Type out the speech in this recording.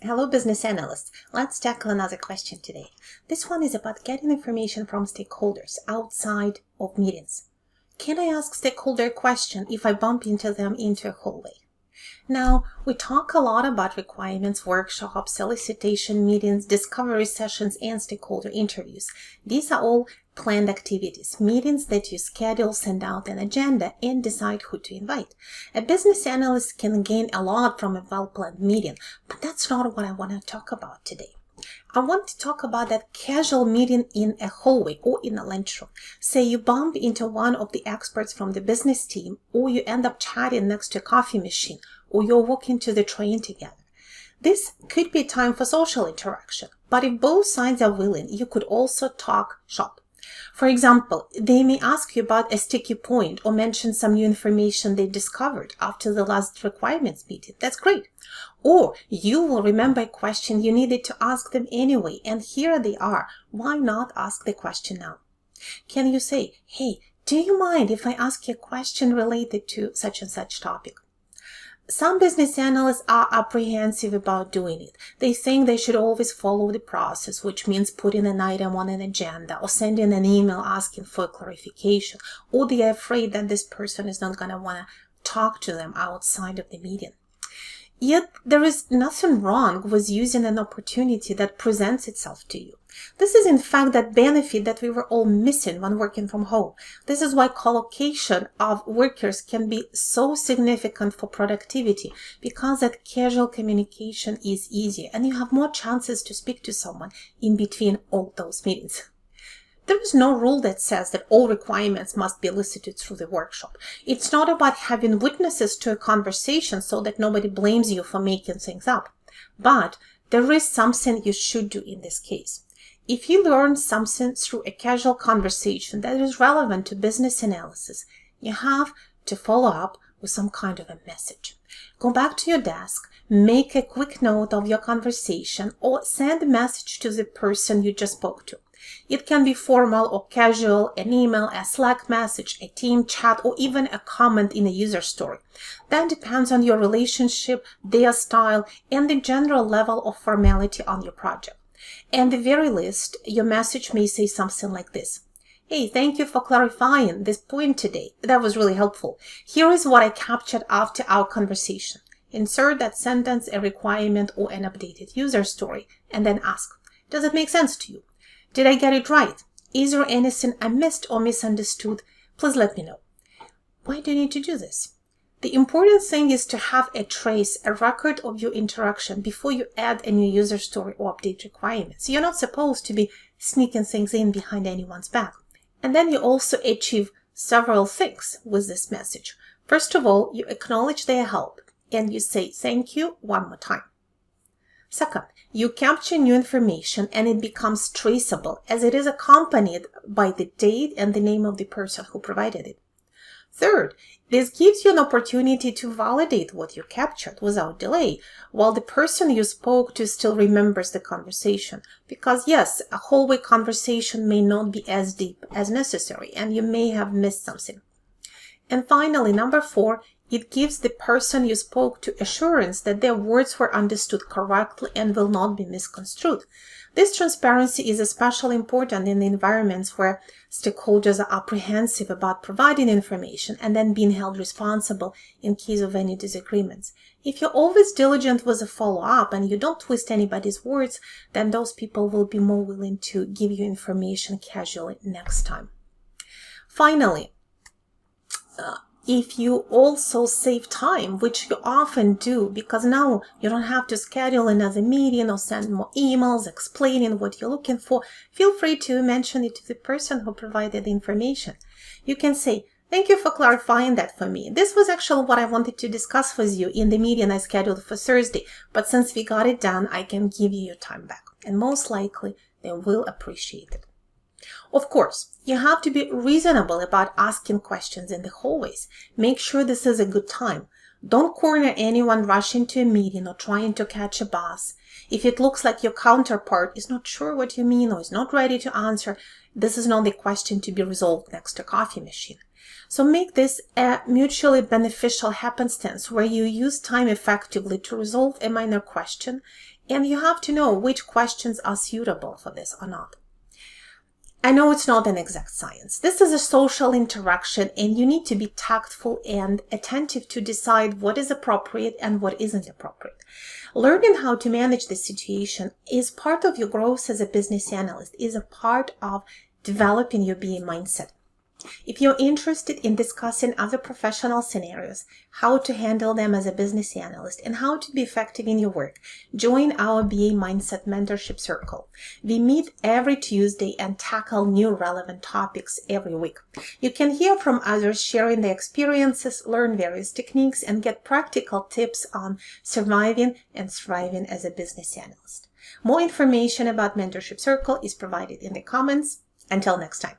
Hello, business analysts. Let's tackle another question today. This one is about getting information from stakeholders outside of meetings. Can I ask stakeholder a question if I bump into them into a hallway? Now, we talk a lot about requirements, workshops, solicitation meetings, discovery sessions, and stakeholder interviews. These are all planned activities, meetings that you schedule, send out an agenda, and decide who to invite. A business analyst can gain a lot from a well-planned meeting, but that's not what I want to talk about today. I want to talk about that casual meeting in a hallway or in a lunchroom. Say you bump into one of the experts from the business team, or you end up chatting next to a coffee machine, or you're walking to the train together. This could be time for social interaction, but if both sides are willing, you could also talk shop. For example, they may ask you about a sticky point or mention some new information they discovered after the last requirements meeting. That's great. Or you will remember a question you needed to ask them anyway, and here they are. Why not ask the question now? Can you say, hey, do you mind if I ask you a question related to such and such topic? Some business analysts are apprehensive about doing it. They think they should always follow the process, which means putting an item on an agenda or sending an email asking for clarification, or they are afraid that this person is not going to want to talk to them outside of the meeting. Yet there is nothing wrong with using an opportunity that presents itself to you. This is in fact that benefit that we were all missing when working from home. This is why collocation of workers can be so significant for productivity, because that casual communication is easier and you have more chances to speak to someone in between all those meetings. There is no rule that says that all requirements must be elicited through the workshop. It's not about having witnesses to a conversation so that nobody blames you for making things up. But there is something you should do in this case. If you learn something through a casual conversation that is relevant to business analysis, you have to follow up with some kind of a message. Go back to your desk, make a quick note of your conversation, or send a message to the person you just spoke to. It can be formal or casual, an email, a Slack message, a team chat, or even a comment in a user story. That depends on your relationship, their style, and the general level of formality on your project. At the very least, your message may say something like this. Hey, thank you for clarifying this point today. That was really helpful. Here is what I captured after our conversation. Insert that sentence, a requirement, or an updated user story, and then ask, does it make sense to you? Did I get it right? Is there anything I missed or misunderstood? Please let me know. Why do you need to do this? The important thing is to have a trace, a record of your interaction before you add a new user story or update requirements. You're not supposed to be sneaking things in behind anyone's back. And then you also achieve several things with this message. First of all, you acknowledge their help and you say thank you one more time. Second, you capture new information and it becomes traceable as it is accompanied by the date and the name of the person who provided it. Third, this gives you an opportunity to validate what you captured without delay, while the person you spoke to still remembers the conversation. Because yes, a hallway conversation may not be as deep as necessary and you may have missed something. And finally, number 4, it gives the person you spoke to assurance that their words were understood correctly and will not be misconstrued. This transparency is especially important in the environments where stakeholders are apprehensive about providing information and then being held responsible in case of any disagreements. If you're always diligent with a follow-up and you don't twist anybody's words, then those people will be more willing to give you information casually next time. Finally, if you also save time, which you often do, because now you don't have to schedule another meeting or send more emails explaining what you're looking for, feel free to mention it to the person who provided the information. You can say, thank you for clarifying that for me. This was actually what I wanted to discuss with you in the meeting I scheduled for Thursday, but since we got it done, I can give you your time back. And most likely, they will appreciate it. Of course, you have to be reasonable about asking questions in the hallways. Make sure this is a good time. Don't corner anyone rushing to a meeting or trying to catch a bus. If it looks like your counterpart is not sure what you mean or is not ready to answer, this is not the question to be resolved next to a coffee machine. So make this a mutually beneficial happenstance where you use time effectively to resolve a minor question And you have to know which questions are suitable for this or not. I know it's not an exact science. This is a social interaction, and you need to be tactful and attentive to decide what is appropriate and what isn't appropriate. Learning how to manage this situation is part of your growth as a business analyst, is a part of developing your BA mindset. If you're interested in discussing other professional scenarios, how to handle them as a business analyst, and how to be effective in your work, join our BA Mindset Mentorship Circle. We meet every Tuesday and tackle new relevant topics every week. You can hear from others sharing their experiences, learn various techniques, and get practical tips on surviving and thriving as a business analyst. More information about Mentorship Circle is provided in the comments. Until next time.